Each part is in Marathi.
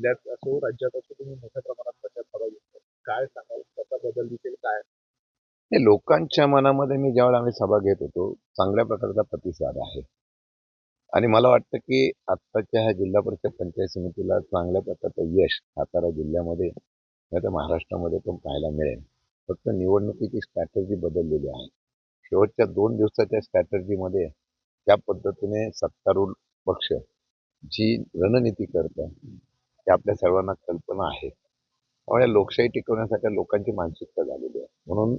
जिल्ह्यात असो, राज्यात असो, तुम्ही मोठ्या प्रमाणात प्रचार सभा घेतला. काय सांगाल? त्याचा बदल दिसेल काय? हे लोकांच्या मनामध्ये मी ज्यावेळेला आम्ही सभा घेत होतो, चांगल्या प्रकारचा प्रतिसाद आहे. आणि मला वाटतं, की आत्ताच्या ह्या जिल्हा परिषद पंचायत समितीला चांगल्या प्रकारचं यश सातारा जिल्ह्यामध्ये नाहीतर महाराष्ट्रामध्ये पण पाहायला मिळेल. फक्त निवडणुकीची स्ट्रॅटेजी बदललेली आहे. शेवटच्या 2 दिवसाच्या स्ट्रॅटेजीमध्ये ज्या पद्धतीने सत्तारूढ पक्ष जी रणनीती करतं, ते आपल्या सर्वांना कल्पना आहे. त्यामुळे लोकशाही टिकवण्यासाठी लोकांची मानसिकता झालेली आहे. म्हणून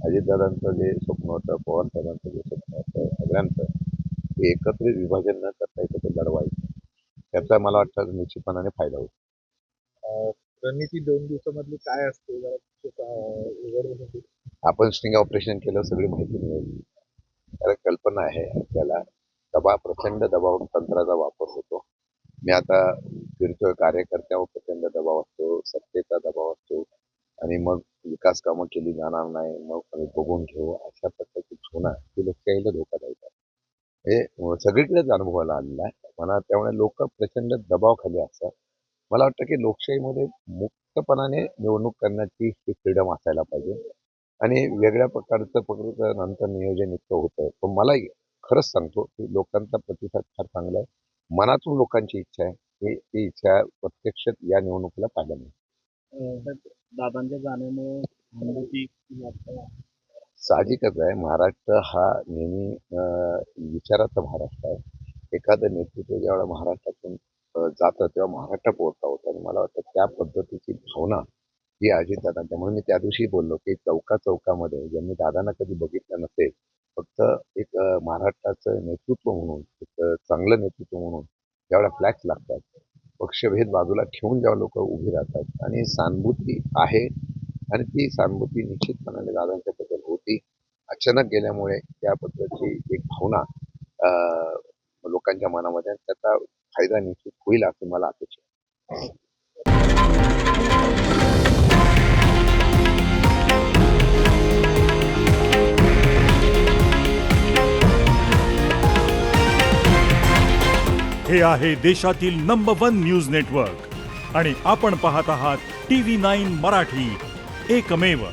अजितदादांचं जे स्वप्न होतं, पवारसाहेबांचं जे स्वप्न होतं, सगळ्यांचं ते एकत्रित विभाजन न करता एकत्र लढवायचं. त्याचा मला वाटतं निश्चितपणाने फायदा होईल. अं, रणनीती 2 दिवसामधली काय असते जरा उघड होऊन होईल? आपण स्टिंग ऑपरेशन केलं, सगळी माहिती मिळेल. त्याला कल्पना आहे आपल्याला. प्रचंड दबाव तंत्राचा वापर होतो. मी आता फिरतोय, कार्यकर्त्यावर प्रचंड दबाव असतो, सत्तेचा दबाव असतो आणि मग विकास कामं केली जाणार नाही, मग आम्ही बघून घेऊ, अशा प्रकारची भावना ही लोकशाहीला धोकादायक आहे. हे सगळीकडेच अनुभवाला आलेला आहे. मला त्यामुळे लोक प्रचंड दबावाखाली असतात. मला वाटतं की लोकशाहीमध्ये मुक्तपणाने निवडणूक करण्याची ही फ्रीडम असायला पाहिजे आणि वेगळ्या प्रकारचं नंतर नियोजन इतकं होतं. पण मलाही खरंच सांगतो की लोकांचा प्रतिसाद फार चांगला आहे. मनातून लोकांची इच्छा आहे की ती इच्छा प्रत्यक्षात या निवडणुकीला पाहायला मिळेल. दादांच्या जाण्यामुळे अनुभूती वाटतं. साहजिकच आहे. महाराष्ट्र हा नेहमी विचाराचा महाराष्ट्र आहे. एखादं नेतृत्व ज्यावेळेला महाराष्ट्रातून जातं तेव्हा महाराष्ट्र पोहोचता होता आणि मला वाटतं त्या पद्धतीची भावना ही अजितदादांच्या म्हणून मी त्या दिवशी बोललो की चौकामध्ये ज्यांनी दादांना कधी बघितलं नसेल, फक्त एक महाराष्ट्राचं नेतृत्व म्हणून, एक चांगलं नेतृत्व म्हणून ज्यावेळेला फ्लॅग्स लागतात, पक्षभेद बाजूला ठेवून जेव्हा लोकं उभी राहतात आणि सहानुभूती आहे आणि ती सहानुभूती निश्चितपणाने दादांच्याबद्दल होती. अचानक गेल्यामुळे त्याबद्दलची एक भावना लोकांच्या मनामध्ये आणि त्याचा फायदा निश्चित होईल असं मला अपेक्षा आहे. हे आहे देशातील नंबर 1 न्यूज नेटवर्क आणि आपण पाहत आहात TV9 मराठी, एकमेव.